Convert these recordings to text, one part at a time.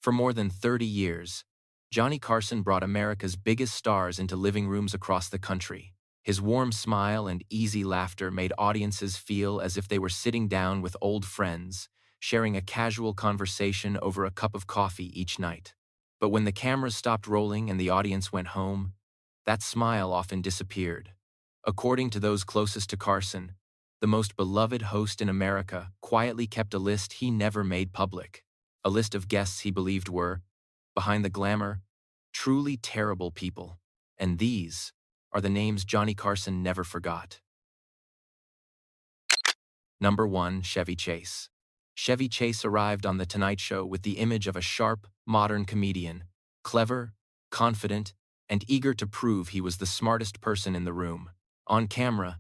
For more than 30 years, Johnny Carson brought America's biggest stars into living rooms across the country. His warm smile and easy laughter made audiences feel as if they were sitting down with old friends, sharing a casual conversation over a cup of coffee each night. But when the cameras stopped rolling and the audience went home, that smile often disappeared. According to those closest to Carson, the most beloved host in America quietly kept a list he never made public. A list of guests he believed were, behind the glamour, truly terrible people. And these are the names Johnny Carson never forgot. Number 1. Chevy Chase. Chevy Chase arrived on The Tonight Show with the image of a sharp, modern comedian, clever, confident, and eager to prove he was the smartest person in the room. On camera,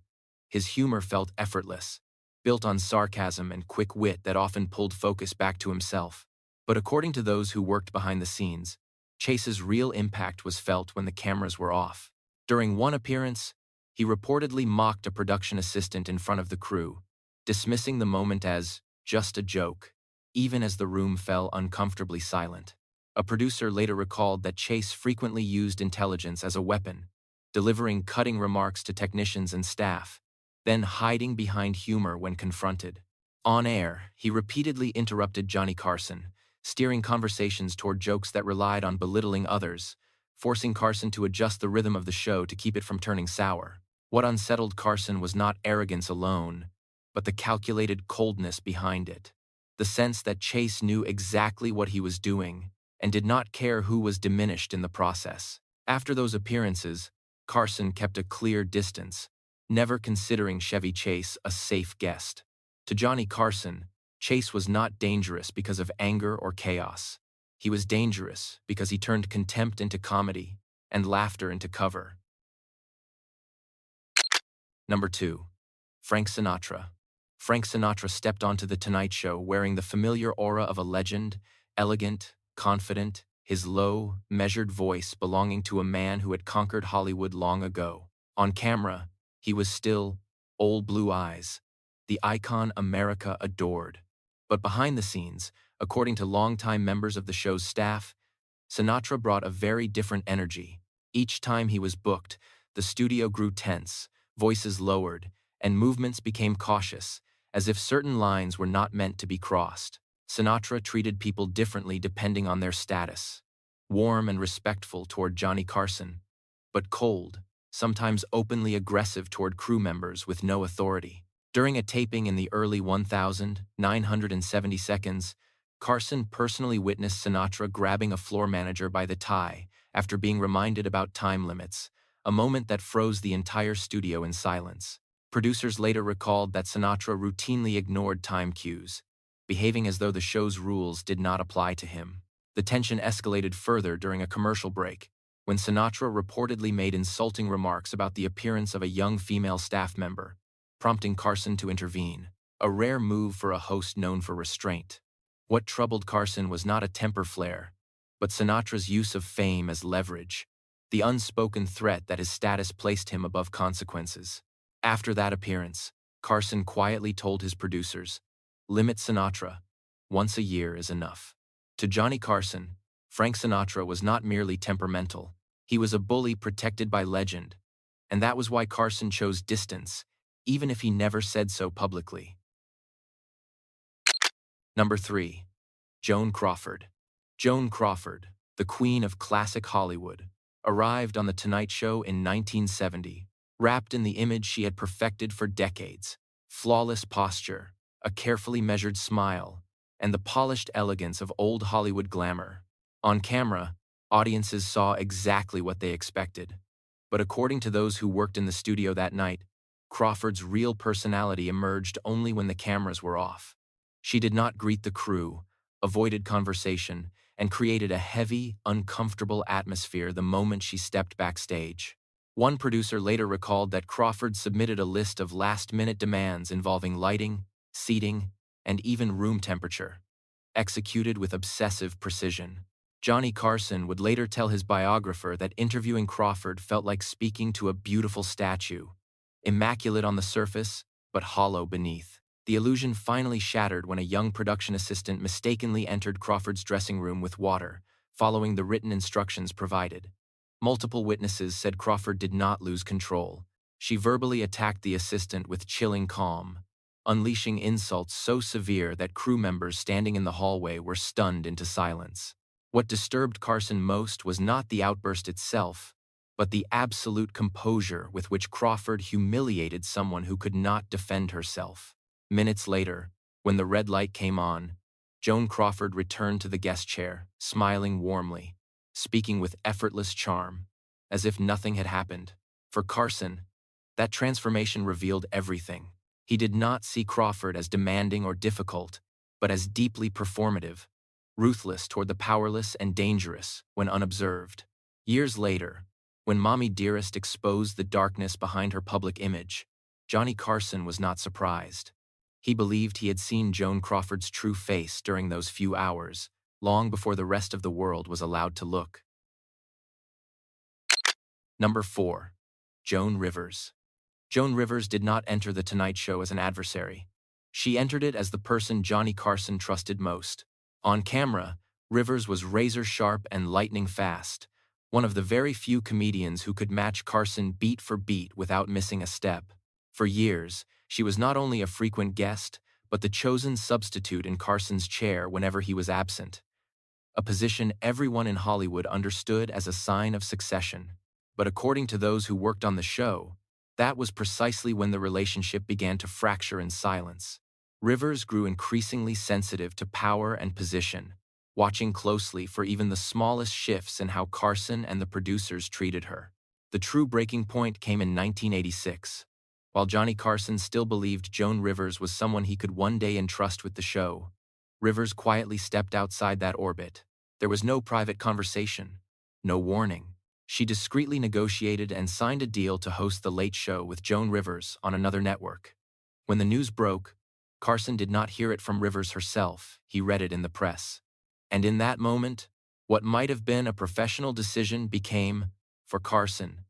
his humor felt effortless, built on sarcasm and quick wit that often pulled focus back to himself. But according to those who worked behind the scenes, Chase's real impact was felt when the cameras were off. During one appearance, he reportedly mocked a production assistant in front of the crew, dismissing the moment as just a joke, even as the room fell uncomfortably silent. A producer later recalled that Chase frequently used intelligence as a weapon, delivering cutting remarks to technicians and staff, then hiding behind humor when confronted. On air, he repeatedly interrupted Johnny Carson, steering conversations toward jokes that relied on belittling others, forcing Carson to adjust the rhythm of the show to keep it from turning sour. What unsettled Carson was not arrogance alone, but the calculated coldness behind it. The sense that Chase knew exactly what he was doing and did not care who was diminished in the process. After those appearances, Carson kept a clear distance, never considering Chevy Chase a safe guest. To Johnny Carson, Chase was not dangerous because of anger or chaos. He was dangerous because he turned contempt into comedy and laughter into cover. Number 2. Frank Sinatra. Frank Sinatra stepped onto The Tonight Show wearing the familiar aura of a legend, elegant, confident, his low, measured voice belonging to a man who had conquered Hollywood long ago. On camera, he was still old blue eyes, the icon America adored. But behind the scenes, according to longtime members of the show's staff, Sinatra brought a very different energy. Each time he was booked, the studio grew tense, voices lowered, and movements became cautious, as if certain lines were not meant to be crossed. Sinatra treated people differently depending on their status. Warm and respectful toward Johnny Carson, but cold, sometimes openly aggressive toward crew members with no authority. During a taping in the early 1970s, Carson personally witnessed Sinatra grabbing a floor manager by the tie after being reminded about time limits, a moment that froze the entire studio in silence. Producers later recalled that Sinatra routinely ignored time cues, behaving as though the show's rules did not apply to him. The tension escalated further during a commercial break, when Sinatra reportedly made insulting remarks about the appearance of a young female staff member, prompting Carson to intervene, a rare move for a host known for restraint. What troubled Carson was not a temper flare, but Sinatra's use of fame as leverage, the unspoken threat that his status placed him above consequences. After that appearance, Carson quietly told his producers, "Limit Sinatra. Once a year is enough." To Johnny Carson, Frank Sinatra was not merely temperamental. He was a bully protected by legend, and that was why Carson chose distance, even if he never said so publicly. Number 3. Joan Crawford. Joan Crawford, the queen of classic Hollywood, arrived on The Tonight Show in 1970, wrapped in the image she had perfected for decades: flawless posture, a carefully measured smile, and the polished elegance of old Hollywood glamour. On camera, audiences saw exactly what they expected. But according to those who worked in the studio that night, Crawford's real personality emerged only when the cameras were off. She did not greet the crew, avoided conversation, and created a heavy, uncomfortable atmosphere the moment she stepped backstage. One producer later recalled that Crawford submitted a list of last-minute demands involving lighting, seating, and even room temperature, executed with obsessive precision. Johnny Carson would later tell his biographer that interviewing Crawford felt like speaking to a beautiful statue, immaculate on the surface, but hollow beneath. The illusion finally shattered when a young production assistant mistakenly entered Crawford's dressing room with water, following the written instructions provided. Multiple witnesses said Crawford did not lose control. She verbally attacked the assistant with chilling calm, unleashing insults so severe that crew members standing in the hallway were stunned into silence. What disturbed Carson most was not the outburst itself, but the absolute composure with which Crawford humiliated someone who could not defend herself. Minutes later, when the red light came on, Joan Crawford returned to the guest chair, smiling warmly, speaking with effortless charm, as if nothing had happened. For Carson, that transformation revealed everything. He did not see Crawford as demanding or difficult, but as deeply performative, ruthless toward the powerless and dangerous when unobserved. Years later, when Mommy Dearest exposed the darkness behind her public image, Johnny Carson was not surprised. He believed he had seen Joan Crawford's true face during those few hours, long before the rest of the world was allowed to look. Number 4. Joan Rivers. Joan Rivers did not enter The Tonight Show as an adversary. She entered it as the person Johnny Carson trusted most. On camera, Rivers was razor-sharp and lightning-fast, one of the very few comedians who could match Carson beat for beat without missing a step. For years, she was not only a frequent guest, but the chosen substitute in Carson's chair whenever he was absent, a position everyone in Hollywood understood as a sign of succession. But according to those who worked on the show, that was precisely when the relationship began to fracture in silence. Rivers grew increasingly sensitive to power and position, watching closely for even the smallest shifts in how Carson and the producers treated her. The true breaking point came in 1986. While Johnny Carson still believed Joan Rivers was someone he could one day entrust with the show, Rivers quietly stepped outside that orbit. There was no private conversation, no warning. She discreetly negotiated and signed a deal to host The Late Show with Joan Rivers on another network. When the news broke, Carson did not hear it from Rivers herself, he read it in the press. And in that moment, what might have been a professional decision became, for Carson,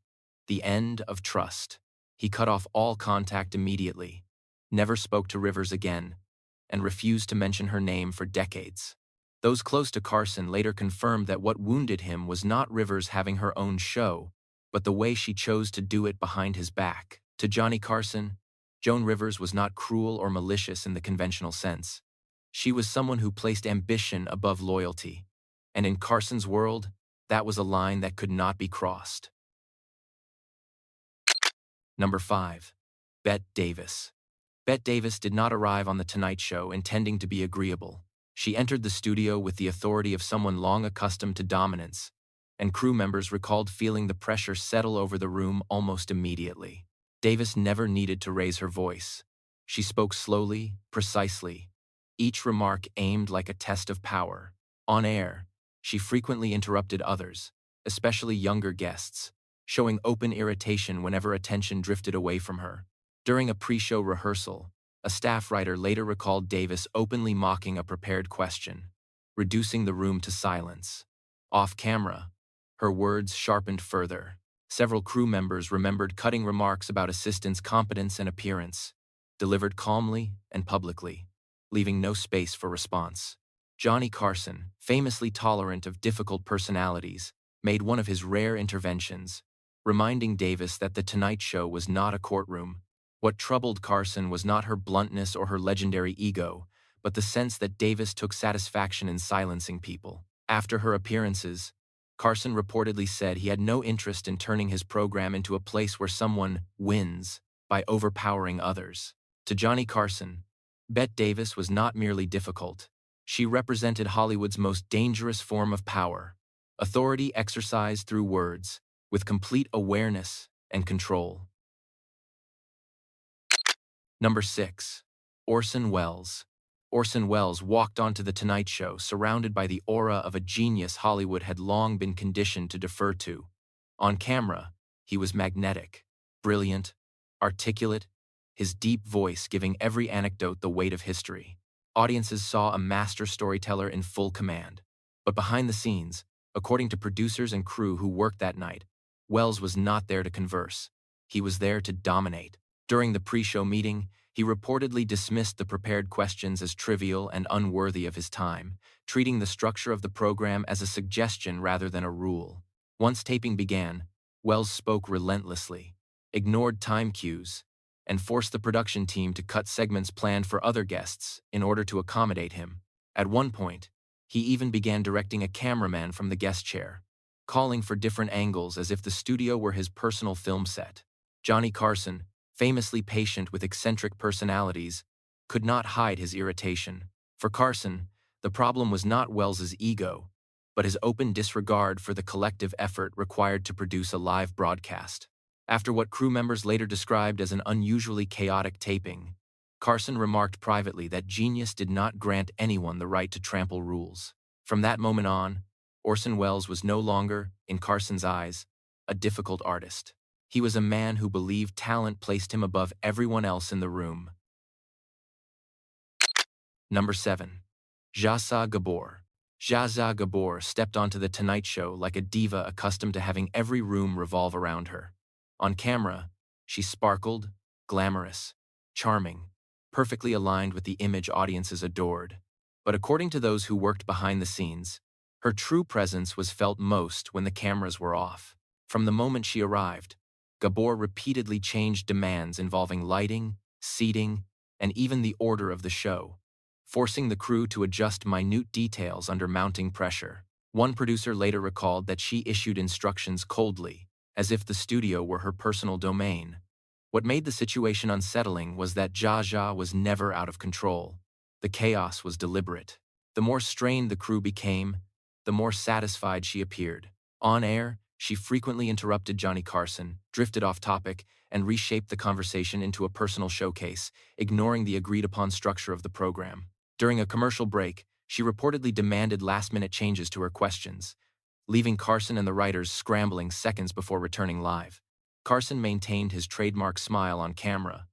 the end of trust. He cut off all contact immediately, never spoke to Rivers again, and refused to mention her name for decades. Those close to Carson later confirmed that what wounded him was not Rivers having her own show, but the way she chose to do it behind his back. To Johnny Carson, Joan Rivers was not cruel or malicious in the conventional sense. She was someone who placed ambition above loyalty, and in Carson's world, that was a line that could not be crossed. Number 5. Bette Davis. Bette Davis did not arrive on The Tonight Show intending to be agreeable. She entered the studio with the authority of someone long accustomed to dominance, and crew members recalled feeling the pressure settle over the room almost immediately. Davis never needed to raise her voice. She spoke slowly, precisely, each remark aimed like a test of power. On air, she frequently interrupted others, especially younger guests, showing open irritation whenever attention drifted away from her. During a pre-show rehearsal, a staff writer later recalled Davis openly mocking a prepared question, reducing the room to silence. Off camera, her words sharpened further. Several crew members remembered cutting remarks about assistants' competence and appearance, delivered calmly and publicly, leaving no space for response. Johnny Carson, famously tolerant of difficult personalities, made one of his rare interventions, reminding Davis that The Tonight Show was not a courtroom. What troubled Carson was not her bluntness or her legendary ego, but the sense that Davis took satisfaction in silencing people. After her appearances, Carson reportedly said he had no interest in turning his program into a place where someone wins by overpowering others. To Johnny Carson, Bette Davis was not merely difficult. She represented Hollywood's most dangerous form of power, authority exercised through words, with complete awareness and control. Number 6. Orson Welles. Orson Welles walked onto The Tonight Show surrounded by the aura of a genius Hollywood had long been conditioned to defer to. On camera, he was magnetic, brilliant, articulate, his deep voice giving every anecdote the weight of history. Audiences saw a master storyteller in full command. But behind the scenes, according to producers and crew who worked that night, Welles was not there to converse. He was there to dominate. During the pre-show meeting, He reportedly dismissed the prepared questions as trivial and unworthy of his time, treating the structure of the program as a suggestion rather than a rule. Once taping began, Welles spoke relentlessly, ignored time cues, and forced the production team to cut segments planned for other guests in order to accommodate him. At one point, he even began directing a cameraman from the guest chair, calling for different angles as if the studio were his personal film set. Johnny Carson, famously patient with eccentric personalities, could not hide his irritation. For Carson, the problem was not Welles's ego, but his open disregard for the collective effort required to produce a live broadcast. After what crew members later described as an unusually chaotic taping, Carson remarked privately that genius did not grant anyone the right to trample rules. From that moment on, Orson Welles was no longer, in Carson's eyes, a difficult artist. He was a man who believed talent placed him above everyone else in the room. Number 7. Zsa Zsa Gabor. Zsa Zsa Gabor stepped onto The Tonight Show like a diva accustomed to having every room revolve around her. On camera, she sparkled, glamorous, charming, perfectly aligned with the image audiences adored. But according to those who worked behind the scenes, her true presence was felt most when the cameras were off. From the moment she arrived, Gabor repeatedly changed demands involving lighting, seating, and even the order of the show, forcing the crew to adjust minute details under mounting pressure. One producer later recalled that she issued instructions coldly, as if the studio were her personal domain. What made the situation unsettling was that Zsa Zsa was never out of control. The chaos was deliberate. The more strained the crew became, the more satisfied she appeared. On air, she frequently interrupted Johnny Carson, drifted off topic, and reshaped the conversation into a personal showcase, ignoring the agreed-upon structure of the program. During a commercial break, she reportedly demanded last-minute changes to her questions, leaving Carson and the writers scrambling seconds before returning live. Carson maintained his trademark smile on camera,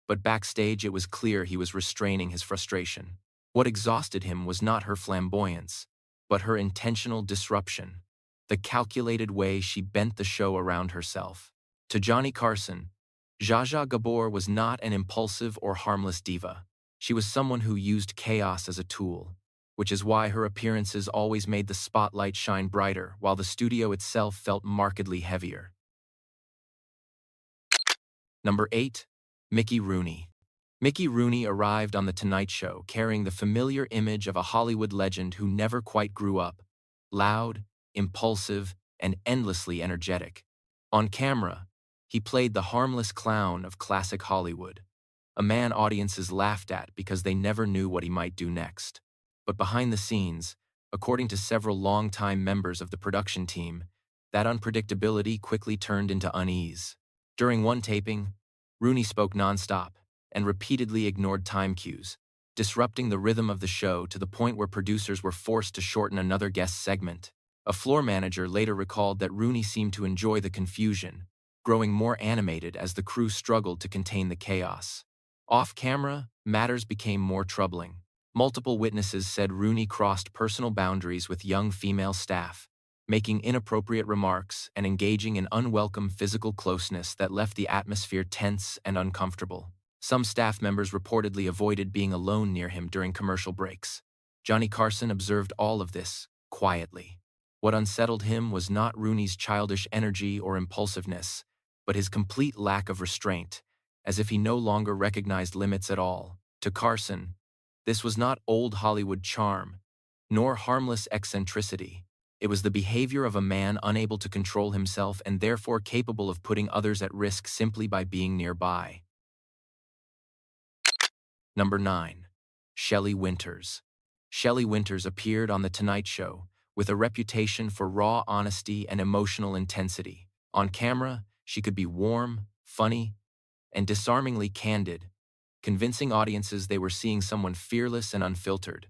but backstage it was clear he was restraining his frustration. What exhausted him was not her flamboyance, but her intentional disruption, the calculated way she bent the show around herself. To Johnny Carson, Zsa Zsa Gabor was not an impulsive or harmless diva. She was someone who used chaos as a tool, which is why her appearances always made the spotlight shine brighter while the studio itself felt markedly heavier. Number 8. Mickey Rooney. Mickey Rooney arrived on The Tonight Show carrying the familiar image of a Hollywood legend who never quite grew up, loud, impulsive, and endlessly energetic. On camera, he played the harmless clown of classic Hollywood, a man audiences laughed at because they never knew what he might do next. But behind the scenes, according to several longtime members of the production team, that unpredictability quickly turned into unease. During one taping, Rooney spoke nonstop and repeatedly ignored time cues, disrupting the rhythm of the show to the point where producers were forced to shorten another guest segment. A floor manager later recalled that Rooney seemed to enjoy the confusion, growing more animated as the crew struggled to contain the chaos. Off-camera, matters became more troubling. Multiple witnesses said Rooney crossed personal boundaries with young female staff, making inappropriate remarks and engaging in unwelcome physical closeness that left the atmosphere tense and uncomfortable. Some staff members reportedly avoided being alone near him during commercial breaks. Johnny Carson observed all of this, quietly. What unsettled him was not Rooney's childish energy or impulsiveness, but his complete lack of restraint, as if he no longer recognized limits at all. To Carson, this was not old Hollywood charm, nor harmless eccentricity. It was the behavior of a man unable to control himself and therefore capable of putting others at risk simply by being nearby. Number 9. Shelley Winters. Shelley Winters appeared on The Tonight Show with a reputation for raw honesty and emotional intensity. On camera, she could be warm, funny, and disarmingly candid, convincing audiences they were seeing someone fearless and unfiltered.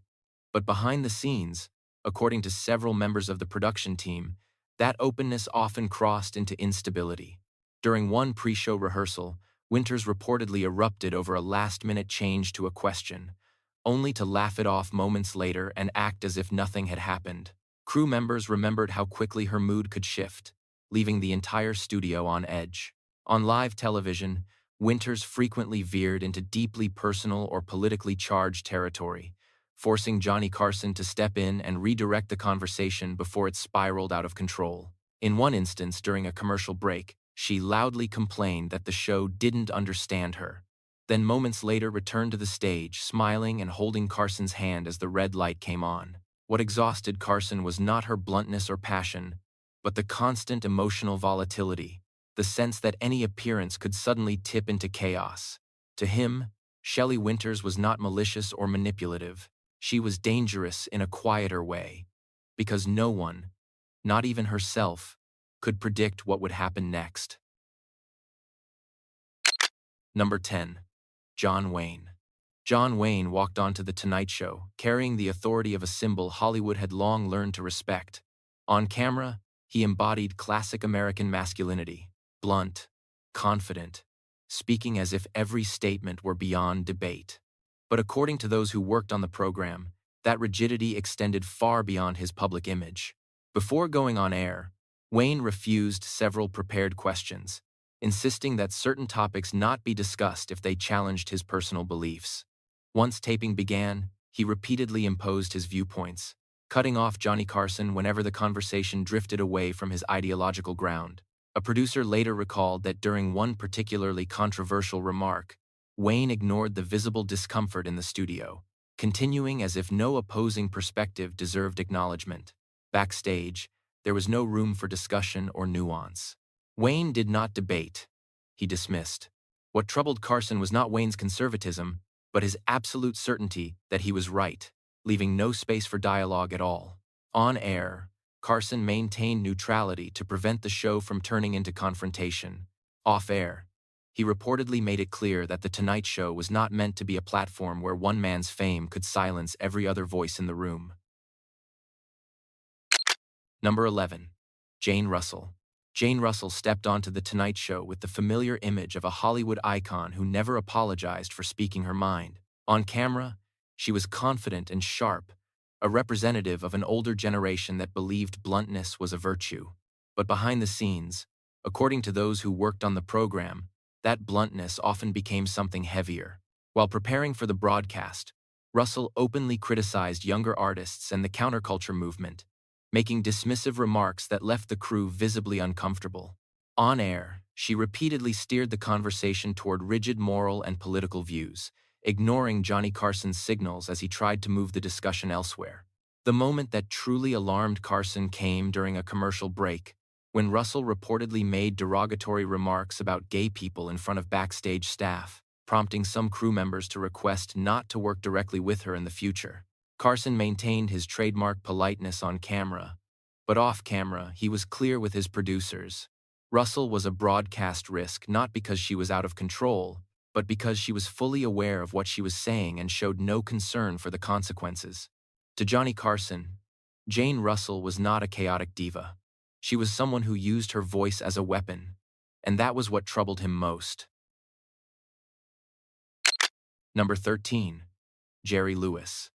But behind the scenes, according to several members of the production team, that openness often crossed into instability. During one pre-show rehearsal, Winters reportedly erupted over a last-minute change to a question, only to laugh it off moments later and act as if nothing had happened. Crew members remembered how quickly her mood could shift, leaving the entire studio on edge. On live television, Winters frequently veered into deeply personal or politically charged territory, forcing Johnny Carson to step in and redirect the conversation before it spiraled out of control. In one instance, during a commercial break, she loudly complained that the show didn't understand her, then moments later returned to the stage, smiling and holding Carson's hand as the red light came on. What exhausted Carson was not her bluntness or passion, but the constant emotional volatility, the sense that any appearance could suddenly tip into chaos. To him, Shelley Winters was not malicious or manipulative. She was dangerous in a quieter way, because no one, not even herself, could predict what would happen next. Number 10. John Wayne. John Wayne walked onto The Tonight Show, carrying the authority of a symbol Hollywood had long learned to respect. On camera, he embodied classic American masculinity, blunt, confident, speaking as if every statement were beyond debate. But according to those who worked on the program, that rigidity extended far beyond his public image. Before going on air, Wayne refused several prepared questions, insisting that certain topics not be discussed if they challenged his personal beliefs. Once taping began, he repeatedly imposed his viewpoints, cutting off Johnny Carson whenever the conversation drifted away from his ideological ground. A producer later recalled that during one particularly controversial remark, Wayne ignored the visible discomfort in the studio, continuing as if no opposing perspective deserved acknowledgement. Backstage, there was no room for discussion or nuance. Wayne did not debate. He dismissed. What troubled Carson was not Wayne's conservatism, but his absolute certainty that he was right, leaving no space for dialogue at all. On air, Carson maintained neutrality to prevent the show from turning into confrontation. Off air, he reportedly made it clear that The Tonight Show was not meant to be a platform where one man's fame could silence every other voice in the room. Number 11. Jane Russell. Jane Russell stepped onto The Tonight Show with the familiar image of a Hollywood icon who never apologized for speaking her mind. On camera, she was confident and sharp, a representative of an older generation that believed bluntness was a virtue. But behind the scenes, according to those who worked on the program, that bluntness often became something heavier. While preparing for the broadcast, Russell openly criticized younger artists and the counterculture movement, making dismissive remarks that left the crew visibly uncomfortable. On air, she repeatedly steered the conversation toward rigid moral and political views, ignoring Johnny Carson's signals as he tried to move the discussion elsewhere. The moment that truly alarmed Carson came during a commercial break, when Russell reportedly made derogatory remarks about gay people in front of backstage staff, prompting some crew members to request not to work directly with her in the future. Carson maintained his trademark politeness on camera, but off camera, he was clear with his producers. Russell was a broadcast risk not because she was out of control, but because she was fully aware of what she was saying and showed no concern for the consequences. To Johnny Carson, Jane Russell was not a chaotic diva. She was someone who used her voice as a weapon, and that was what troubled him most. Number 13. Jerry Lewis.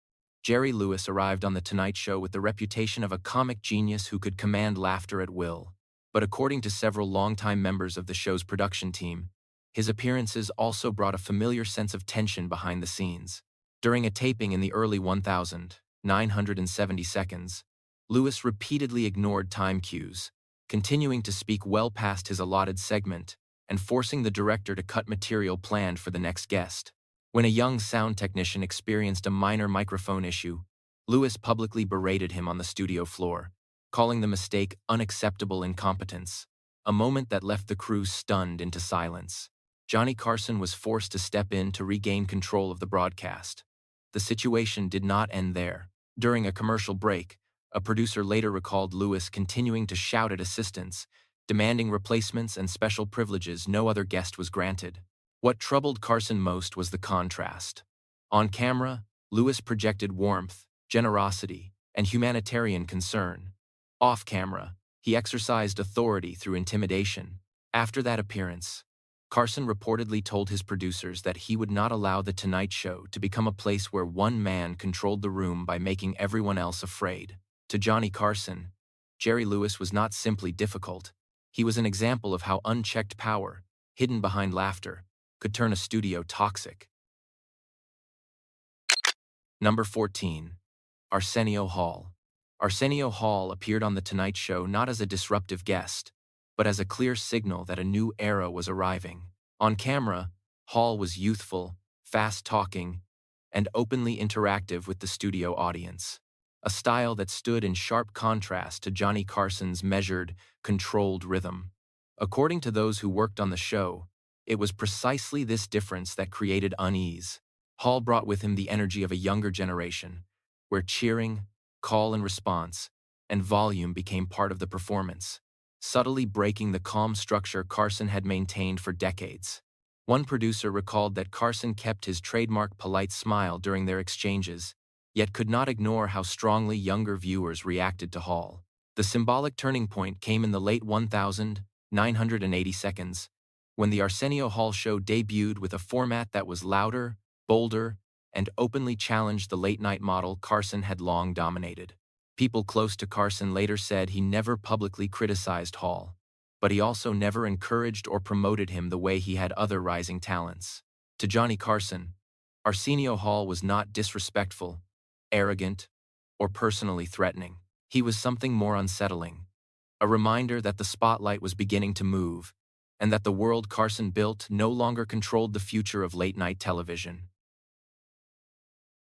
Jerry Lewis arrived on The Tonight Show with the reputation of a comic genius who could command laughter at will. But according to several longtime members of the show's production team, his appearances also brought a familiar sense of tension behind the scenes. During a taping in the early 1970 seconds, Lewis repeatedly ignored time cues, continuing to speak well past his allotted segment and forcing the director to cut material planned for the next guest. When a young sound technician experienced a minor microphone issue, Lewis publicly berated him on the studio floor, calling the mistake unacceptable incompetence, a moment that left the crew stunned into silence. Johnny Carson was forced to step in to regain control of the broadcast. The situation did not end there. During a commercial break, a producer later recalled Lewis continuing to shout at assistants, demanding replacements and special privileges no other guest was granted. What troubled Carson most was the contrast. On camera, Lewis projected warmth, generosity, and humanitarian concern. Off camera, he exercised authority through intimidation. After that appearance, Carson reportedly told his producers that he would not allow The Tonight Show to become a place where one man controlled the room by making everyone else afraid. To Johnny Carson, Jerry Lewis was not simply difficult. He was an example of how unchecked power, hidden behind laughter, could turn a studio toxic. Number 14. Arsenio Hall. Arsenio Hall appeared on The Tonight Show not as a disruptive guest, but as a clear signal that a new era was arriving. On camera, Hall was youthful, fast-talking, and openly interactive with the studio audience, a style that stood in sharp contrast to Johnny Carson's measured, controlled rhythm. According to those who worked on the show, it was precisely this difference that created unease. Hall brought with him the energy of a younger generation, where cheering, call and response, and volume became part of the performance, subtly breaking the calm structure Carson had maintained for decades. One producer recalled that Carson kept his trademark polite smile during their exchanges, yet could not ignore how strongly younger viewers reacted to Hall. The symbolic turning point came in the late 1980 seconds, when the Arsenio Hall show debuted with a format that was louder, bolder, and openly challenged the late-night model Carson had long dominated. People close to Carson later said he never publicly criticized Hall, but he also never encouraged or promoted him the way he had other rising talents. To Johnny Carson, Arsenio Hall was not disrespectful, arrogant, or personally threatening. He was something more unsettling, a reminder that the spotlight was beginning to move, and that the world Carson built no longer controlled the future of late-night television.